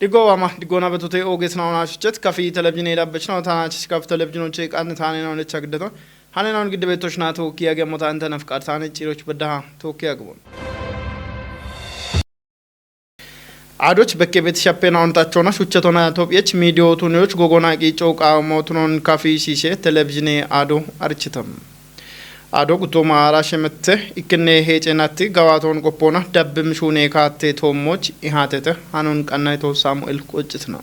Digo ama digona betute oges na ona shchet kafi television ila bechna tana chikaf television che kan tane na le chagdeto hanen on gidde betosh na to kiya ge mota anta nafqar tane chiroch bada to kiya gbon አዶች በከቤት ሻፔና አንታቸውና ሹቸቶና ኢትዮጵያች ሚዲያው ቱኒዎች ጎጎና ቂጮቃ ሞቱኖን ካፊ ሲሴ ቴሌቪዥን አዶ አርችተም አዶ ጉቶማ አራሸመተ ኢክኔ ሄጨናቲ ጋዋቶን ቆፖና ደብም ሹኔ ካቴ ቶሞች ኢሃተተ አኑን ቀናይቶ ሳሙኤል ቆጭትና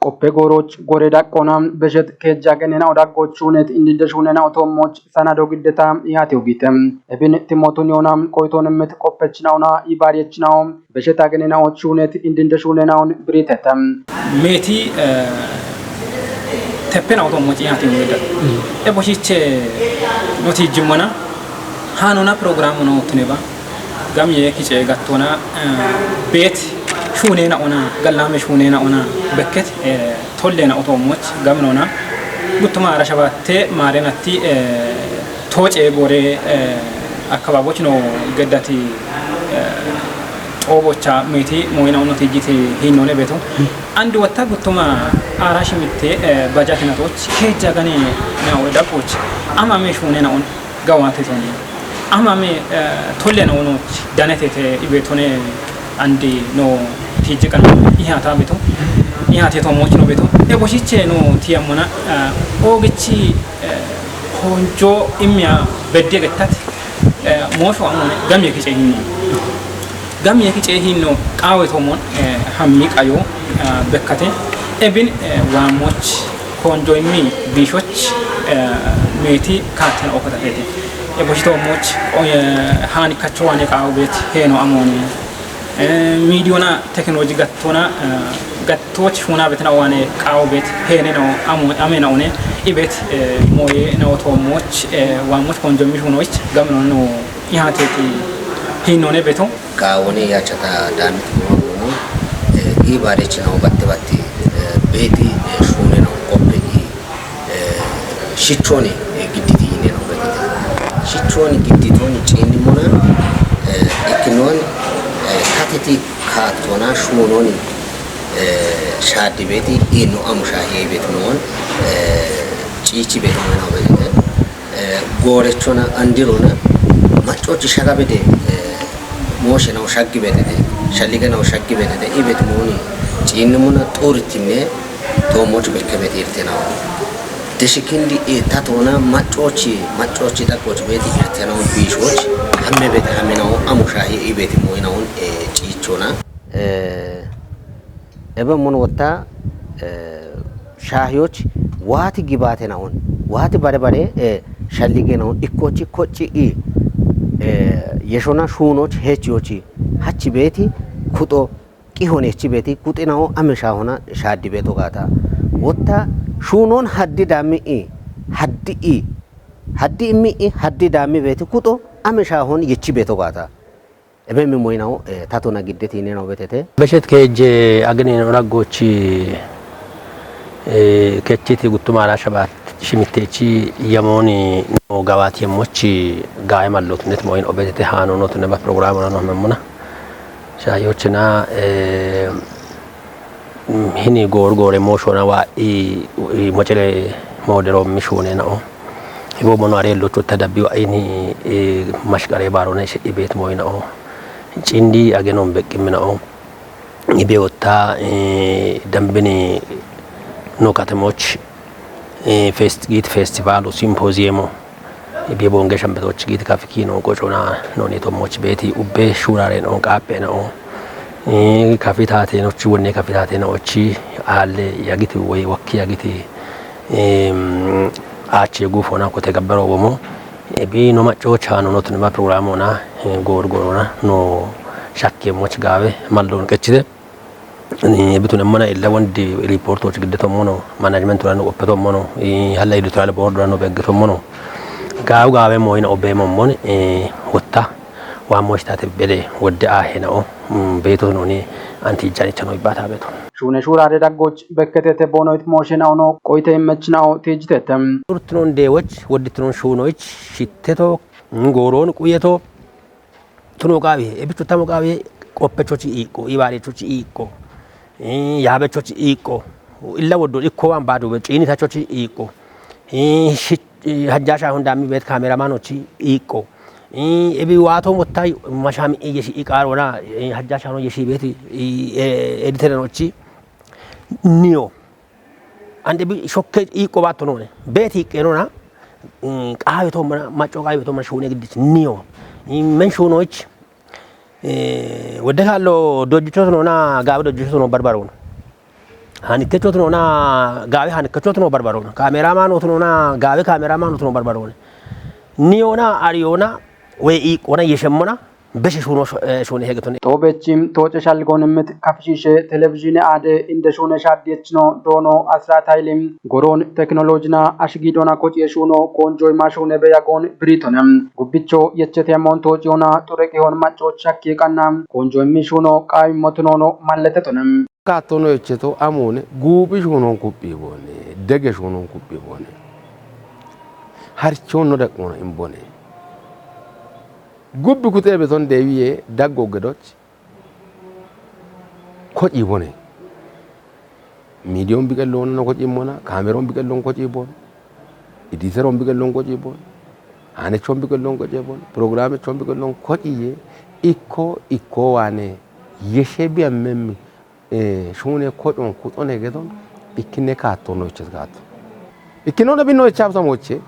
ቆፔ ጎሮች ጎሬዳ ቆናም በጀት ከጃገነና ወዳጎቹ ነት እንዲደሹነና ኦቶሞች ሰናዶ ግደታ ያቴው ጊተም እብን ቲሞቶን ዮናም ቆይቶንምት ቆペችናውና ይባሪየችናው በጀት አገነናዎቹ ነት እንዲደሹነናውን ብሪተተም ሜቲ ተፔና ኦቶሞች ያቴው ግደ እቦሽቼ ኖቲ ጅሞና ሃኖና ፕሮግራሙ ነው ትኔባ ጋም የኪጨ ጋቶና ቤት ሹኔና ኦና ገላሜ ሹኔና ኦና በከት ቶሌና ኦቶሞች ጋምኖና ጉቱማ አራሻባቴ ማሬናቲ ቶጬ ጎሬ አካባቢዎች ነው ገዳቲ ጦቦቻ ሜቲ ሞይናው ነው ትጂቲ ሂኖኔ ቤቱ አንድ ወጣ ጉቱማ አራሽ ሚቴ ባጃትናቶች ኬጃ ጋኔ ነው ዳቆች አማሜ ሹኔና ኦን ጋዋቴ ቶኒ አማሜ ቶሌና ኦኖች ዳነቴ ኢቤቶኔ አንዲ ኖ ቲጅቀን ይሃታ ቤቱ ይሃቴ ቶሞች ነው ቤቱ እቦሽቼ ነው ቲያሞና ኦግቺ ሆንጆ ኢሚያ በደገታት ሞሾ አሞነ ጋም የኪጨሂን ነው ቃው ቶሞን ሐሚ ቃዮ በከቴ እብን ዋሞች ሆንጆ ኢሚ ቢሾች ሜቲ ካተን ኦከታቴ እቦሽቶሞች ሃኒካቸው ዋኔ ቃው ቤት ሄኖ አሞነ ሚዲዮና ቴክኖሎጂ ጋቶና ጋቶች ሆና በተናዋኔ ቃው ቤት ሄኔ ነው አሜናውኔ ኢቤት ሞዬ ነው ቶሞች ዋሞች ኮንጆሚ ሆኖች ጋምኖ ነው ያቴቲ ሂኖኔ ቤቶ ቃውኔ ያቸታ ዳሚት ነው ኢባሬች ነው ባትባቲ ቤቲ ሹኔ ነው ቆፔ ሽቾኔ ግዲቲ ነው ቤቲ ሽቾኔ ግዲቶን ጪኒ ሞና ኢክኖን ካቴቲ ካቶና ሹኖኒ ሻዲ ቤቲ ኢኖ አሙሻሂ ቤት ነውን ጪቺ ቤት ነው በዚህ ጎሬቾና አንዲሮና ማጮች ሻጋቤደ ሞሽ ነው ሻጊ ቤት ሻሊገ ነው ሻጊ ቤት ኢቤት ሞኒ ጪንሙና ጦርቲሜ ቶሞች በከቤት ይርተናው ደሽኪንዲ ታቶና ማጮች ዳቆች ቤት ይርተናው ቢሾች ሐሜ ቤት ሐሜናው አሙሻሂ ኢቤት ሞይናውን ጪቾና እበሙን ወጣ ሻሂዎች ዋቲ ግባቴ ናውን ዋቲ ባረባሬ ሻሊገ ነው ኢኮቺ ኮቺ የሾና ሹኖች ሄቺዎች ሀቺ ቤቲ ኩጦ ቂሆኔቺ ቤቲ ኩጤናው አመሻ ሆና ሻዲ ቤቶ ጋታ ወጣ ሹኖን ሀዲ ዳሚ ሀዲ ሚ ሀዲ ዳሚ ቤቲ ኩጦ አመሻ ሆን ይቺ ቤቶ ጋታ እበም ሞይናው ታቶና ግዴት ይኔ ነው ቤተቴ በሸት ከጄ አገኔ ነው ራጎች ከቺቲ ጉቱማ አራሻባት ሽሚቴቺ የሞኒ ነው ጋዋት የሞች ጋይ ማሎት ነት ሞይን ኦቤቴ ሃኖ ኖት ነባ ፕሮግራም ነው መሙና ሻዮችና ሂኒ ጎርጎሬ ሞሾና ዋኢ ሞጨሌ ሞዴሎ ሚሹኔ ነው ይቦ ሞናሬ ሎቹ ተዳቢው አይኒ ማሽቀሬ ባሮነ ኢቤት ሞይ ነው ጪንዲ አገኖም በቂም ነው ይቤወታ ደምብኒ ኖ ከተሞች ፌስቲቫሉ ሲምፖዚየሙ ይቤቦንገ ሸምበቶች ጊት ካፍኪ ነው ቆጮና ነው ኔቶሞች ቤቲ ኡቤ ሹራሬ ነው ቃጴ ነው ካፊታቴኖች ወኔ ካፊታቴኖች አለ ያጊት ወይ ወኪ ያጊት አቼ ጉፎና ኮቴ ገበረው ወሞ ቢ ነው ማጮች ሃኖ ኖት ነባ ፕሮግራሙና ጎርጎሮና ኖ ሻኬሞች ጋቤ ማልዶን ቀችደ የብቱን ማና ኢላ ወንድ ሪፖርቶች ግደተው ሞኖ ማናጅመንት ወራን ኦፕቶ ሞኖ ያለ ኤዲቶሪያል ቦርድ ወራን በግቶ ሞኖ ጋው ጋቤ ሞይና ኦቤ ሞሞን ወጣ ዋሞች ታተበለ ወደ አሄናው ቤቱ ነውኒ አንቲ ጃኒቸ ነው ይባታ ቤቱ ሹኔ ሹራሬ ዳጎች በከተተ ቦኖይት ሞሽናው ነው ቆይተ ይመችናው ቴጅተተም ቱርትኖን ዴዎች ወድትኖን ሹኖች ሽተቶ ጎሮን ቁየቶ ቱኖ ቃቢ እብቹ ተሞቃቢ qoppechochi iqqo ibarechochi iqqo yaabechochi iqqo illa woddo ikko waan baadu beeciini tachochi iqqo hajjasha hundami bet kameramanochi iqqo ebi waato mottai mashami yeshi iqarona hajjasha no yeshi beti editeranochi niyo ande bi shokke iqqo baatto none beti iqqenona qaaweto mana macco qaaweto mana shune gidich niyo men shunoch ወደ ካሎ ዶጅቾት ነውና ጋብ ዶጅቾት ነው በርበረው ነው ሃንከቾት ነውና ጋብ ሃንከቾት ነው በርበረው ነው ካሜራማን ነውና ጋብ ካሜራማን ነው በርበረው ነው ኒዮና አሪዮና ወይ ኢቆና የሸሞና በሽሹኖ ሾነ ሄገቶን ቶበቺም ቶጨሻል ጎንምት ካፍሺሼ ቴሌቪዥን አደ እንደ ሾነ ሻዲች ነው ዶኖ አስራት ኃይልም ጎሮን ቴክኖሎጂና አሽጊዶና ኮጭ የሾኖ ኮንጆይ ማሾነ በያጎን ብሪቶንም ጉብቾ የቸተ ሞንቶጂዮና ጡረቅ ይሆን ማጮች ሸኪቃና ኮንጆይ ሚሾኖ ቃይ ሞትኖኖ ማለተቶንም ካቶኖ የቸቶ አሞነ ጉብ ሾኖን ኩቢ ቦኔ ደገ ሾኖን ኩቢ ቦኔ harchoon no dhaqmoona hin bone gubbi kutee beton deebi'ee daggoo gadochi kocii bone miidiyoon biqilloon na kocii bona kaameroon biqilloon kocii bone idiiseroon biqilloon kocii bone aanechoon biqilloon kocii bone pirogiraamechoon biqilloon kocii ikkoo waane yeshee bi'ammemmi shuunee kocoon kuxonee gedon ikkinne kaattoon no iches kaatto ikkinoon abinoo ichaabsamochee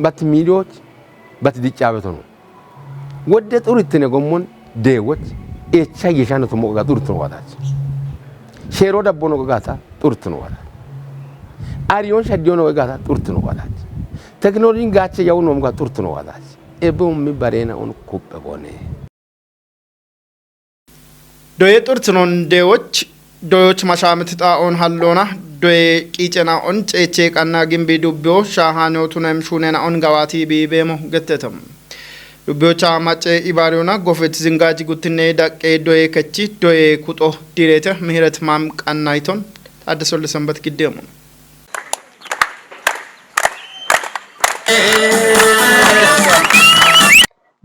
batti miidiyoch batti diccaabeton ወደ ጡርትነ ጎሞን ደወች እቻ የሻነቱ ሞጋ ጡርት ነው ዋዳች ሼሮ ደቦ ነው ጋታ ጡርት ነው ዋዳ አሪዮን ሸዲዮ ነው ጋታ ጡርት ነው ዋዳች ቴክኖሎጂን ጋቸ ያው ነው ጋ ጡርት ነው ዋዳች ኤቦም ሚባሬና ኦን ኩበ ጎኔ ዶየ ጡርት ነው ደወች ዶዮች ማሻምት ጣኦን ሀሎና ዶየ ቂጨና ኦን ጨቼ ቀና ግምቢ ዱብዮ ሻሃኖቱንም ሹነና ኦን ጋዋቲ ቢቤሞ ገተተም Dubbiyocha macce ibaariyoona gofet zingaaji guttine daqqee doyee kachi doyee kuxoo direeta mihirat maam qannaayiton Taaddasolle Sanbat giddeemu.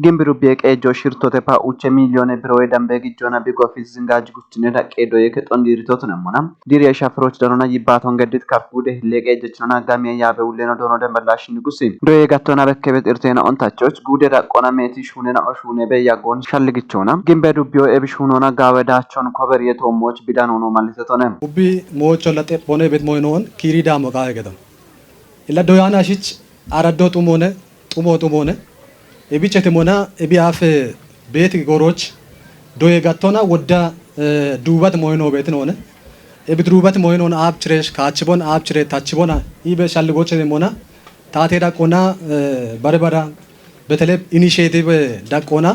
Gimbi rubbiye qeejjoo shirtote paa'uche miiliyoone biroo dambe gijjoona bigofis zingaaji guttine daqqee doyee kexoon diiritotu nemmona diriya shafroch danona yibbaaton gaddit kafuude hillee qeejjechinona gamee yaabe ulleeno doono demballaashi nigusi doyee gattoona bekkebet irteena ontachoch guude daqqoona meeti shuunena oshuune beyyagoon shalligichoona gimbe dubbiyoo ebi shuunoona gaawe daachoon koberiye toommoch bidanoonoo mallisetone ubbi moocho laxe bone bet moynoon kiiri daamo qaawe gedon illa doyaana ashich araddoo xumoone ebichete mona ebi afe bet goroch doye gattona wodda duubat moyno betin one ebi duubat moyno aap chiresh kaachibon aap chire tachibona ibe shalligoche mona taate da qona barbara betele initiative da qona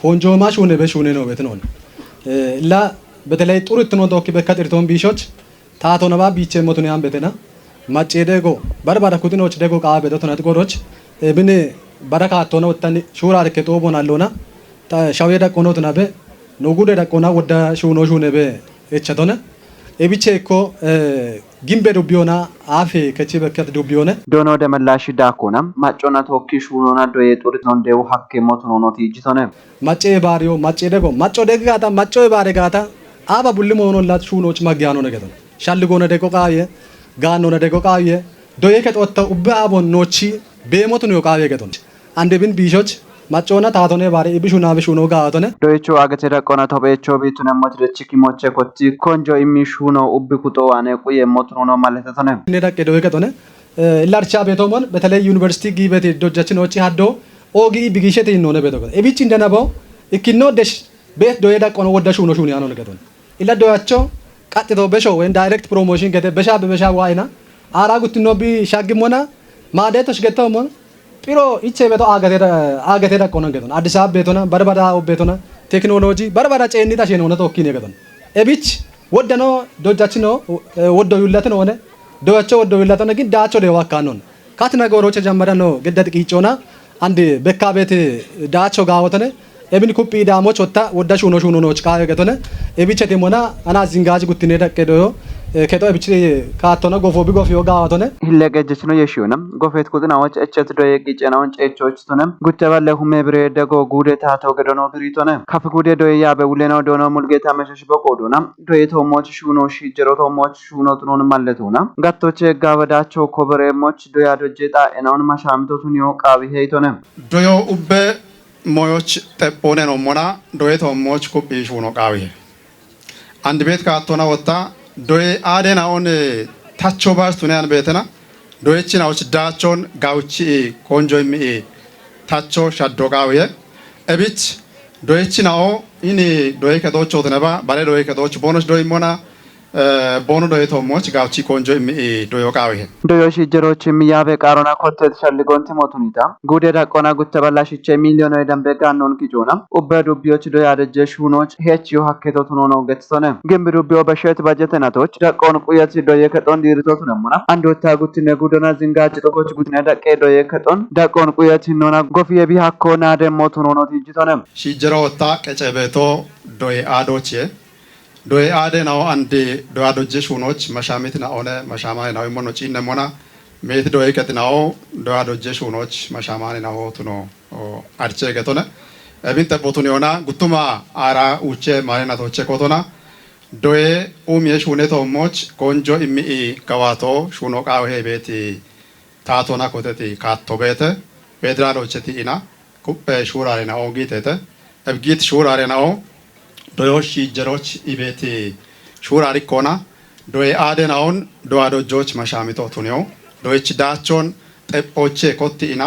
konjoma shune be shune no betin one illa betele turut no dokki bekat irton bishoch taato na ba biche motune am betena machede go barbara kutinoch dego qa betona goroch ebine baraka tono tan shura ke to bonallona ta shaweda kono to nabe nogude da kona wodda shuno shune be echatona ebiche ko gimbe dubiona afi kechi bekat dubione dono de malashi da konam macona tokki shunona doye turit non dewu hakke motono noti jitone mace bariyo mace dego maco de gata maco bare gata aba bulli mono lat shunoch magyano ne gedon shalli gona de ko qaaye gaano ne de ko qaaye doye ket otta ubba abon nochi be motono yo qaaye gedon ande bin bishoch macona taatone bare ibishuna bishuno gaatone doyecho agate daqona tobecho bitune motirechi kimoche kotti konjo imishuno ubbi kuto wane quye motono maletetone ne dakke doye ketone larcha betomon betele university gibeti dojachin ochi haddo ogi bigishete inone betoko ebich indenabo ikino desh bet doye daqona wodda shuno shuni ano negeton illa doyacho qattito besho wen direct promotion gete besha waina ara gutino bi shagimona maadetosh getomon Pero iche beto agate da kono gedon Addis Ababa betona barbara betona technology barbara chenni ta sheno na tokkine gedon ebich woddano dojachino woddo yullatno one doyacho woddo yullatno gid daacho de wakanon katna goroche jammarano geddat qichona ande bekka bete daacho gaawotone ebin kuppi daamo chotta wodda shuno no chka gedone ebichete mona ana zingaji guttine dakke do keto bichi kaatona gofo bi gofi ogaatone Hillegejechno yeshunam gofet kudinawoch echet doye gicenaውን ጨቾች ቱንም ጉተባለ ሁሜ ብሬ ደጎ ጉዴ ታተው ገደኖ ብሪቶነ ካፍ ጉዴ ዶየ ያበ ውሌናው ዶኖ ሙልጌታ መሸሽ በቆዶና ዶየ ቶሞች ሹኖ ሺጀሮ ቶሞች ሹኖ ቱኖን ማለቱና ጋቶች ጋበዳቸው ኮበሬሞች ዶያ ዶጄጣ ኤናውን ማሻምቶቱን ይወቃቢ ሄይቶነ ዶዮ ኡበ ሞዮች ጠጶኔ ነው ሞና ዶየ ቶሞች ኩቢ ሹኖ ቃቢ አንድ ቤት ካቶና ወጣ ዶየ አዴናውን ታቾ ባስ ቱኒያን ቤተና ዶየችናዎች ዳቾን ጋውቺ ኮንጆሚ ታቾ ሻዶጋውየ እቢት ዶየችናው ኢኒ ዶየ ከዶቾ ተነባ ባለ ዶየ ከዶች ቦኖስ ዶይ ሞና ቦኖ ዶየ ቶሞች ጋውቺ ኮንጆሚ ዶዮጋውየ ዶዮሽ ጀሮች የሚያበ ቃሮና ኮቴት ሸልጎን ትሞቱኒታ ጉዴ ዳቆና ጉተበላሽቼ ሚሊዮን ወይደንበ ጋኖን ኪጆና ኡበ ዱቢዮች ዶያ ደጀሽ ሁኖች ሄቺዮ ሀኬቶት ሆኖ ነው ገትሶነ ግንብ ዱቢዮ በሸት ባጀተናቶች ዳቆን ቁየት ዶየ ከጦን ዲርቶት ነሙና አንድ ወታ ጉትነ ጉዶና ዝንጋጭ ጦቆች ጉትነ ዳቀ ዶየ ከጦን ዳቆን ቁየት ሆኖና ጎፍየ ቢሃኮና ደሞት ሆኖ ነው ትጅቶነ ሺጀሮ ወታ ቀጨበቶ ዶየ አዶቼ ዶይ አደ ናው አንድ ዶያዶጀሽ ሁኖች መሻሚት ናኦነ መሻማይ ናው ሞኖ ጪነ ሞና ሜት ዶይ ከጥናው ዶያዶጀሽ ሁኖች መሻማኒ ናው ቱኖ አርቼ ገቶነ እቢን ተቦቱን ዮና ጉቱማ አራ ኡቼ ማለናቶቼ ኮቶና ዶይ ኡምየሽ ሁኔ ቶሞች ኮንጆ ኢሚ ከዋቶ ሹኖ ቃው ሄ ቤት ታቶና ኮተቲ ካቶ ቤተ ፌደራሎቼ ቲና ኩፔ ሹራሬ ናኦ ጊቴተ እብጊት ሹራሬ ናኦ ዶዮሽ ጀሮች ኢቤት ሹራሪ ኮና ዶይ አደናውን ዶዋዶጆች መሻሚቶ ቱኒዮ ዶይች ዳቾን ጠጶቼ ኮቲና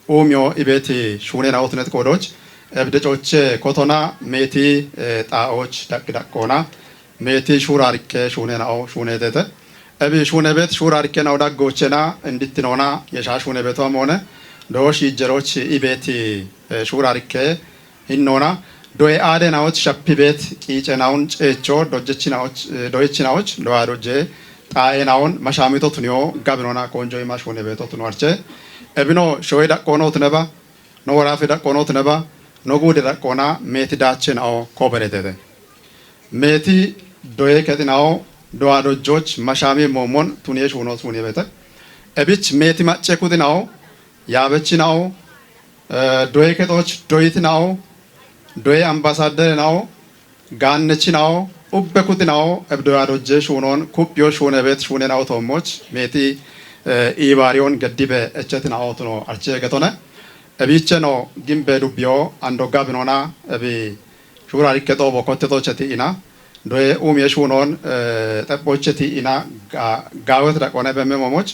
ኡሚዮ ኢቤት ሹኔናው ትነት ቆዶች እብደጮቼ ኮቶና ሜቲ ጣዎች ዳቅዳቆና ሜቲ ሹራሪኬ ሹኔናው ሹኔተተ እቢ ሹኔ ቤት ሹራሪኬ ናው ዳጎቼና እንድትኖና የሻ ሹኔ ቤቷም ሆነ ዶዮሽ ጀሮች ኢቤት ሹራሪኬ ኢኖና ዶይ አደናዎች ሸፒ ቤት ቂጨናውን ጨቾ ዶየችናዎች ዶያዶጄ ጣኤናውን መሻሚቶ ቱኒዮ ጋብኖና ኮንጆ ማሾኔ ቤቶ ቱኖርቼ እብኖ ሾይ ዳቆኖ ትነባ ኖ ወራፊ ዳቆኖ ትነባ ኖ ጉድ ዳቆና ሜቲ ዳችናው ኮበሬቴተ ሜቲ ዶየ ከጥናው ዶያዶጆች መሻሚ ሞሞን ቱኒየሽ ሆኖ ቱኒ ቤተ እቢች ሜቲ ማጨ ኩጥናው ያበችናው ዶየ ከጦች ዶይትናው ዶይ አምባሳደር ናው ጋነች ናው ኡበኩት ናው እብዶያዶጀ ሹኖን ኩፕዮ ሹነ ቤት ሹነ ናው ቶሞች ሜቲ ኢባሪዮን ገዲበ እቸት ናው ቱኖ አርቼ ገቶነ እቢቸ ነው ግምበ ዱቢዮ አንዶጋ ብኖና እቢ ሹራሪ ከጦ በኮተቶቸቲ ኢና ዶይ ኡም የሹኖን ጠቦቸቲ ኢና ጋወት ዳቆነ በመሞሞች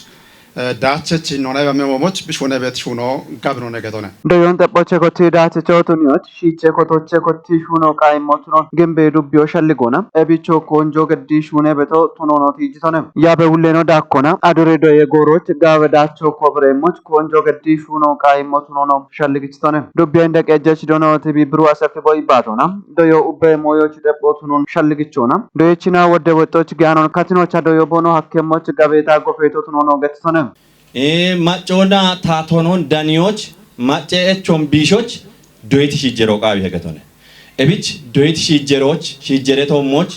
ዳቸች ኖና በመሞሞች ቢሾነ ቤት ሹኖ ጋብኖ ነገቶነ ዶዮን ጠጶቼ ኮቲ ዳቸ ቾቱኒዮት ሺቼ ኮቶቼ ኮቲ ሹኖ ቃይሞቱኖ ግንቤ ዱቢዮ ሸልጎና እቢቾ ኮንጆ ገዲ ሹኔ ቤቶ ቱኖኖ ቲጅቶነ ያበ ሁሌኖ ዳኮና አዶሬ ዶየ ጎሮች ጋበዳቸው ኮብሬሞች ኮንጆ ገዲ ሹኖ ቃይሞቱኖ ነው ሸልግችቶነ ዱቢዮ እንደቀጀች ዶኖ ቲቢ ብሩ አሰፍ ቦይ ባቶና ዶዮ ኡበ ሞዮች ጠጶቱኖን ሸልግቾና ዶየችና ወደ ወጦች ጋኖን ካትኖቻ ዶዮ ቦኖ ሀከሞች ጋቤታ ጎፌቶ ቱኖኖ ገትቶነ ማጮና ታቶኖን ዳኒዎች ማጨኤቾን ቢሾች ዶይት ሺጀሮ ቃቢ ሄገቶነ እቢች ዶይት ሺጀሮች ሺጀሬቶሞች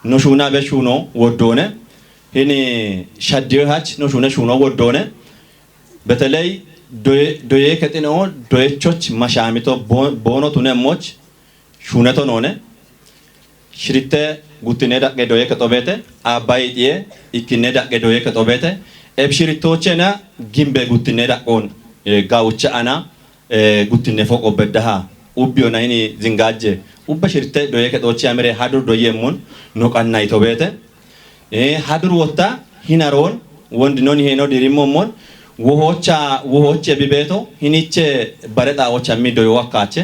ኖሹና በሹኖ ወዶነ እኔ ሻዲዮሃች ኖሹና ሹኖ ወዶነ በተለይ ዶዬ ከጥኖ ዶየቾች ማሻሚቶ ቦኖ ቱነሞች ሹነቶ ኖነ ሽሪተ ጉትኔ ዳቀ ዶዬ ከጦቤተ አባይጤ ኢክኔ ዳቀ ዶዬ ከጦቤተ ኤብሽሪቶቼና ግምቤ ጉትኔ ዳቆን ጋውቻ አና ጉትኔ ፎቆ በደሃ ኡቢዮና ይኒ ዝንጋጀ ኡበ ሽሪተ ዶየ ከጦቼ አምሬ ሀዱር ዶየሙን ኖቃና ይቶቤተ ሀዱር ወጣ ሂናሮን ወንድ ኖን ሄኖ ዲሪሞሞን ወሆቼ ቢቤቶ ሂኒቼ በረጣዎች አሚ ዶዮ ወካቼ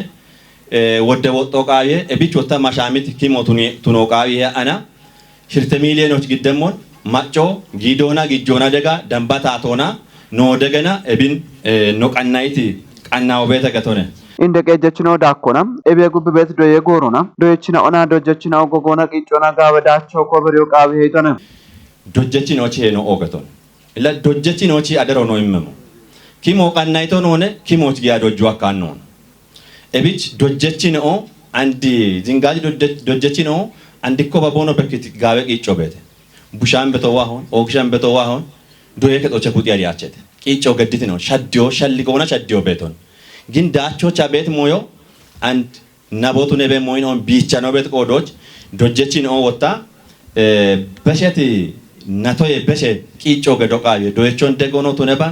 ወደ ወጦ ቃዬ እቢች ወጣ ማሻሚት ኪሞቱኒ ቱኖ ቃዬ አና ሽርተ ሚሊዮኖች ግደሞን ማጮ ጊዶና ጊጆና ደጋ ደንባታ አቶና ኖ ደገና እቢን ኖቃናይቲ ቃናው ቤተ ገቶነ እንደ ቀጀችኖ ዳኮና እቤ ጉብ ቤት ዶየ ጎሮና ዶየችና ኦና ዶጀችና ጎጎና ቂጮና ጋበዳቸው ኮበሪው ቃብ ሄቶነ ዶጀችኖች ሄኖ ኦገቶን ኢላ ዶጀችኖች አደሮ ነው ይመሙ ኪሞ ቃናይቶ ሆነ ኪሞች ጊያ ዶጁ አካን ነው እቢች ዶጀችኖ አንዲ ዝንጋጅ ዶጀችኖ አንዲኮ በቦኖ በክት ጋበ ቂጮ ቤተ bushaan betoo waa hon ookshaan betoo waa hon doye ke tocha kuti ari achete qicho gadditi no shaddio shalli gona shaddio beton gin dacho chabet moyo and nabotu nebe moyin on bicha no bet kodoch dojechin on wota besheti natoye beshe qicho gedo qaye doyechon degono to neba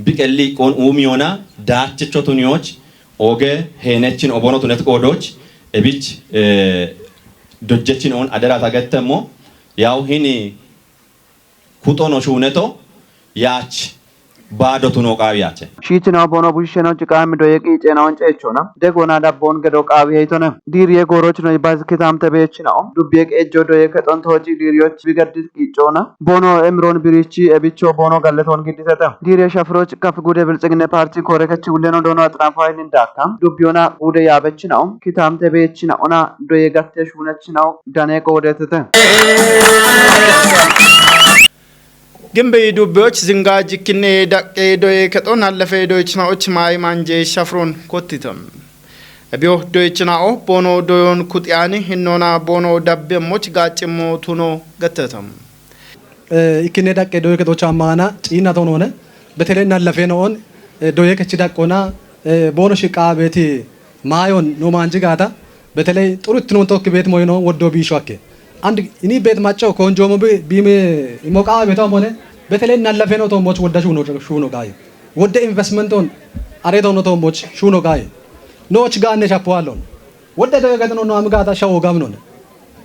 biqelli qon umiona dacho tunioch oge henechin obono tunet kodoch ebich dojechin on adara tagettemo yaw hini kutono shuneto ያች ባዶቱ ነው ቃቢያቸ ሺችና ቦኖ ቡሽኖ ጭቃም ዶየቂ ጨናውን ጨቾና ደጎና ዳቦን ገዶ ቃቢ ሄቶነ ዲር የጎሮች ነው ባዝከታም ተበየች ነው ዱቤቅ ኤጆ ዶየ ከጦንቶ ወጪ ዲሪዮች ቢገድት ቂጮና ቦኖ ኤምሮን ቢሪቺ ኤቢቾ ቦኖ ገለቶን ግዲሰተ ዲር የሸፍሮች ከፍ ጉደ ብልጽግና ፓርቲ ኮረከች ሁለኖ ዶኖ አጥራፋይን እንዳካም ዱቢዮና ጉደ ያበች ነው ኪታም ተበየች ነውና ዶየ ገተሽ ሁነች ነው ዳኔቆ ወደተተ ግንበ ዱቤዎች ዝንጋጅ ክኔ ዳቄ ዶዬ ከጦን አለፈ ዶይች ናዎች ማይ ማንጄ ሸፍሮን ኮቲተም እቢዮ ዶይች ናኦ ቦኖ ዶዮን ኩጥያኒ ህኖና ቦኖ ዳቤሞች ጋጭሞ ቱኖ ገተተም ኢክኔ ዳቄ ዶዬ ከጦች አማና ጪና ቶን ሆነ በተለይ እናለፈ ነውን ዶዬ ከች ዳቆና ቦኖ ሽቃ ቤቲ ማዮን ኖ ማንጂ ጋታ በተለይ ጥሩ ትኖን ቶክ ቤት ሞይ ነው ወዶ ቢሾአኬ አንድ እኒ ቤት ማጫው ኮንጆሞ ቢሜ ሞቃ ቤታው ሆነ በተለይ እናለፈ ነው ቶሞች ወደ ሹኖ ጋይ ወደ ኢንቨስትመንቶን አሬቶ ነው ቶሞች ሹኖ ጋይ ኖች ጋነ ሻፖዋሎን ወደ ደገተኖ ነው አምጋታ ሻው ጋም ነው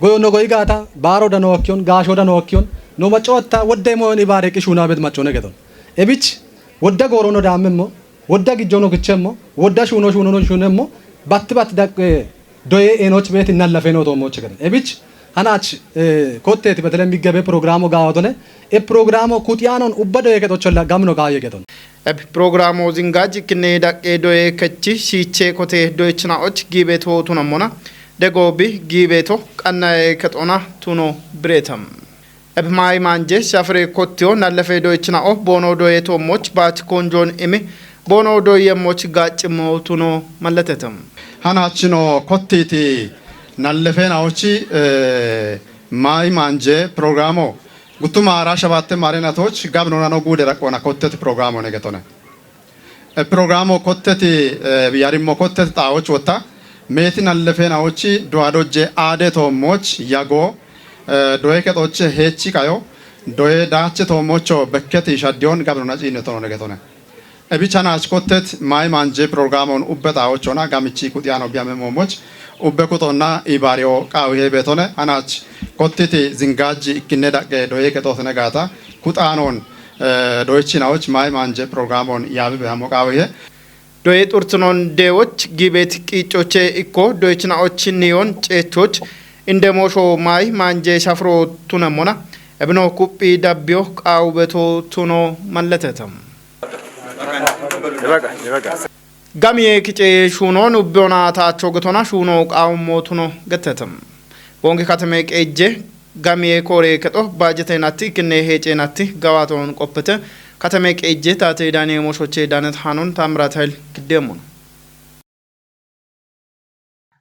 ጎዮ ነው ጎይ ጋታ ባሮ ደኖ ወኪዮን ጋሾ ደኖ ወኪዮን ነው መጫወታ ወደ ሞኒ ባረቂ ሹና ቤት ማጫው ነገቶን ኤቢች ወደ ጎሮ ነው ዳምሞ ወደ ግጆ ነው ግቸሞ ወደ ሹኖ ሹነሞ ባትባት ዳቅ ዶዬ ኤኖች ቤት እናለፈ ነው ቶሞች ገደ ኤቢች አናች ኮቴት በተለም ቢገበ ፕሮግራሙ ጋወቶነ ፕሮግራሙ ኩቲያኖን ኡበዶ የከቶቸላ ጋምኖ ጋየ ገቶን ፕሮግራሙ ዝንጋጅ ክኔ ዳቄ ዶዬ ከቺ ሲቼ ኮቴ ዶይችናዎች ጊቤቶ ቱነሞና ደጎቢ ጊቤቶ ቀና የከጦና ቱኖ ብሬተም ማይ ማንጄ ሻፍሬ ኮቲዮ ናለፈ ዶይችናኦ ቦኖ ዶዬ ቶሞች ባች ኮንጆን ኢሜ ቦኖ ዶየሞች ጋጭሞ ቱኖ መለተተም ሃናችኖ ኮቲቲ ናለፈናዎች ማይ ማንጄ ፕሮግራሙ ጉቱማ አራሸባተ ማሪናቶች ጋብኖና ነው ጉደ ረቆና ኮተት ፕሮግራሙ ነገቶነ ፕሮግራሙ ኮተት ያሪሞ ኮተት ጣዎች ወጣ ሜቲ ናለፈናዎች ዶአዶጄ አዴቶሞች ያጎ ዶዬ ከጦች ሄቺ ካዮ ዶዬ ዳች ቶሞቾ በከት ይሻዲዮን ጋብኖና ጪነቶነ ነገቶነ እቢቻናች ኮተት ማይ ማንጄ ፕሮግራሙን ኡበጣዎችና ጋምቺ ኩዲያኖ ቢያመሞሞች ኡበኩቶና ኢባሪዮ ቃውሄ ቤቶነ አናች ኮቲቲ ዝንጋጅ ኢክኔ ዳቄ ዶዬ ከጦት ነጋታ ኩጣኖን ዶይቺናዎች ማይ ማንጄ ፕሮግራሙን ያብ በሞቃውሄ ዶዬ ጡርትኖን ዴዎች ጊቤት ቂጮቼ ኢኮ ዶይቺናዎች ኒዮን ጬቾች እንደ ሞሾ ማይ ማንጄ ሻፍሮ ቱነሞና እብኖ ኩጲ ዳቢዮ ቃው በቶ ቱኖ መለተተም ጋሚዬ ክጬ ሹኖን ኡቢዮና ታቾ ገቶና ሹኖ ቃውሞ ቱኖ ገተተም ቦንጌ ከተሜ ቄጄ ጋሚዬ ኮሬ ከጦ ባጀቴናቲ ክኔ ሄጬናቲ ጋዋቶን ቆፕተ ከተሜ ቄጄ ታቴ ዳኔ ሞሾቼ ዳነት ሃኖን ታምራት ኃይል ግዴሙ ነው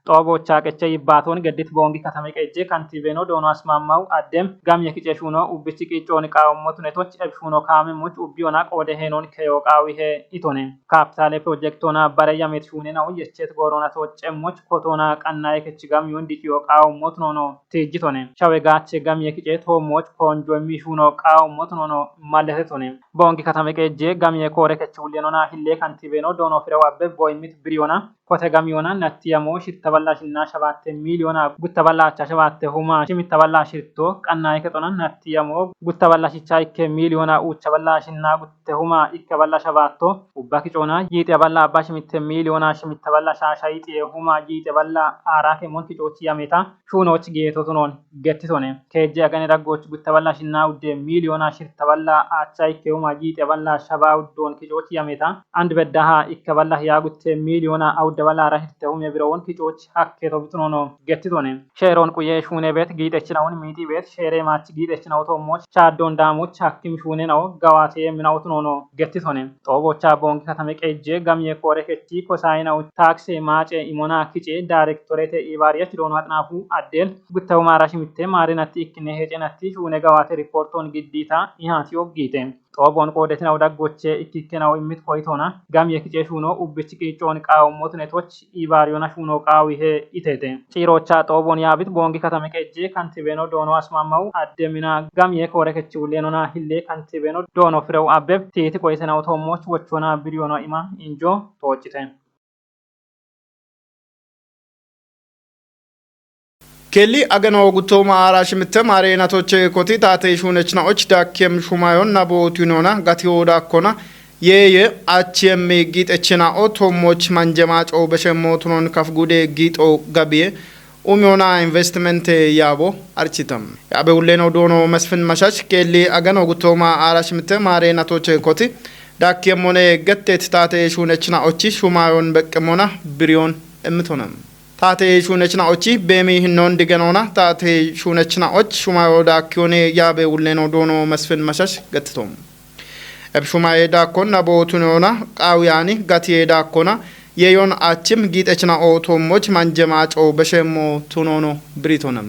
ጦቦቻ ቀጨ ይባቶን ገዲት ቦንጊ ከተሜ ቀጨ ካንቲቬኖ ዶኖ አስማማው አደም ጋም የክጨ ሹኖ ኡብቺ ቂጮን ቃውሞት ነቶች ኤብሹኖ ካሜሞች ኡቢዮና ቆደ ሄኖን ከዮቃው ይሄ ኢቶኔ ካፒታል ፕሮጀክቶና ባረያ ሜት ሹኔ ነው የቸት ጎሮና ተወጨሞች ኮቶና ቀና የክጭ ጋም ይወንዲ ዮቃውሞት ነው ትጅቶኔ ሻዌጋች ጋም የክጨ ቶሞች ኮንጆ ሚሹኖ ቃውሞት ነው ማለህቶኔ ቦንጊ ከተሜ ቀጨ ጋም የኮሬ ከቹሌኖና ሂሌ ካንቲቬኖ ዶኖ ፍሬው አበ ቦይሚት ብሪዮና ኮተ ጋም ይሆና ነትያሞ ሽተበላሽና 7 ሚሊዮን ጉተበላቻ 7 ሁማ ሽሚተበላሽ ሽቶ ቀና ይከቶና ነትያሞ ጉተበላሽቻ ይከ ሚሊዮን ኡቸበላሽና ጉተሁማ ይከበላ 7 ኡባኪ ጮና ይጤበላ አባሽ ሚተ ሚሊዮን ሽሚተበላሽ ሻይጤ ሁማ ይጤበላ አራከ ሞንቲ ጮች ያሜታ ሹኖች ጌቶቶኖን ገትቶኔ ከጀ አገነ ዳጎች ጉተበላሽና ውደ ሚሊዮን ሽተበላ አቻይ ከሁማ ይጤበላ 7 ዶን ኪጮች ያሜታ አንድ በዳሃ ይከበላ ያ ጉተ ሚሊዮን ደበላራ ሂርተው የቢሮውን ኪጮች ሀኬቶ ብትኖኖ ገትቶኔ ሼሮን ቁየ ሹኔ ቤት ጊጠችናውን ሚቲ ቤት ሼሬ ማች ጊጠችናው ቶሞች ቻዶን ዳሞች ሀኪም ሹኔ ነው ጋዋቴ ምናውት ኖኖ ገትቶኔ ጦቦቻ ቦንግ ከተመቀጀ ጋምየ ኮረከቲ ኮሳይናው ታክሲ ማጨ ኢሞና ኪጬ ዳይሬክቶሬት ኢባሪያች ዶኑ አጥናፉ አዴል ጉተው ማራሽ ሚቴ ማሪናቲ ኢክኔ ሄጨናቲ ሹኔ ጋዋቴ ሪፖርቶን ግዲታ ይሃቲዮ ጊቴ ጦቦን ቆደትናው ዳጎቼ ኢክኬናው ኢሚት ቆይቶና ጋምየ ኪጬ ሹኖ ኡብች ቂጮን ቃውሞት ነቶች ኢባሪዮና ሹኖ ቃዊሄ ኢቴቴ ጪሮቻ ጦቦን ያቢት ቦንግ ከተመቀጀ ካንቲቤኖ ዶኖ አስማማው አደሚና ጋምየ ኮረከቺ ውሌኖና ሂሌ ካንቲቤኖ ዶኖ ፍሬው አበብ ቴቲ ቆይተናው ቶሞች ወቾና ቢሪዮና ኢማ ኢንጆ ቶጭቴ ኬሊ አገኖ ጉቶማ አራሽ ምተ ማሬናቶች ኮቲ ታቴ ሹነችናዎች ዳኬም ሹማዮን ናቦቱኖና ጋቲዮዳ ኮና የየ አችየም ጊጠችና ኦቶሞች ማንጀማጮ በሸሞቱኖን ከፍጉዴ ጊጦ ጋቢየ ኡሚዮና ኢንቨስትመንት ያቦ አርቺተም ያበ ሁሌኖ ዶኖ መስፍን መሻሽ ኬሊ አገኖ ጉቶማ አራሽ ምተ ማሬናቶች ኮቲ ዳኬም ሆነ ገቴት ታቴ ሹነችናዎች ሹማዮን በቅሞና ብሪዮን እምቶነም ታቴ ሹነችናዎች በሚ ህኖን ድገኖና ታቴ ሹነችናዎች ሹማዮ ዳኪዮኔ ያበ ሁሌኖ ዶኖ መስፍን መሻሽ ገትቶም እብሹማዬ ዳኮና ቦቱኖና ቃውያኒ ጋቲዬ ዳኮና የዮን አችም ጊጠችና ኦቶሞች ማንጀማጮ በሸሞ ቱኖኖ ብሪቶንም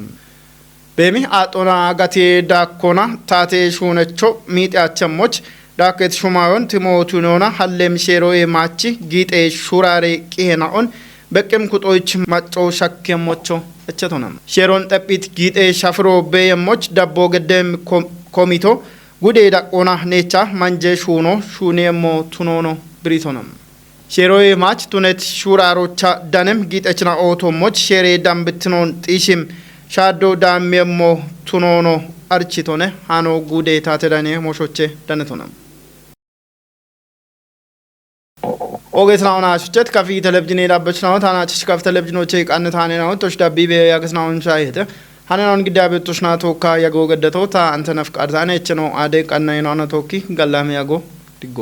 በሚ አጦና ጋቲዬ ዳኮና ታቴ ሹነቾ ሚጢያቸሞች ዳከት ሹማዮን ቲሞቱኖና ሀሌም ሼሮዬ ማቺ ጊጤ ሹራሬ ቂሄናኦን በቅም ኩጦች ማጮ ሸከሞቾ እቸቶንም ሼሮን ጠጲት ጊጤ ሻፍሮ በየሞች ዳቦ ገደም ኮሚቶ ጉዴ ዳቆና ኔቻ ማንጀ ሹኖ ሹኔሞ ቱኖኖ ብሪቶንም ሼሮዬ ማች ቱነት ሹራሮቻ ዳንም ጊጠችና ኦቶሞች ሼሬ ዳምብትኖን ጢሽም ሻዶ ዳሜሞ ቱኖኖ አርቺቶነ ሃኖ ጉዴ ታተዳኔ ሞሾቼ ዳነቶንም ኦጌስናውና ሹቸት ካፊ ቴሌቪዥን ዳበችናው ታናችሽ ካፍ ቴሌቪዥኖቼ ቃንታኔ ነው ቶሽ ዳቢቤ ያገስናውን ሻይተ ሀነናውን ግዳቤቶችና ቶካ ያጎ ገደተው ታ አንተ ነፍቃድ ታኔ እቺ ነው አደ ቀናይ ነው ቶኪ ገላም ያጎ ድጎ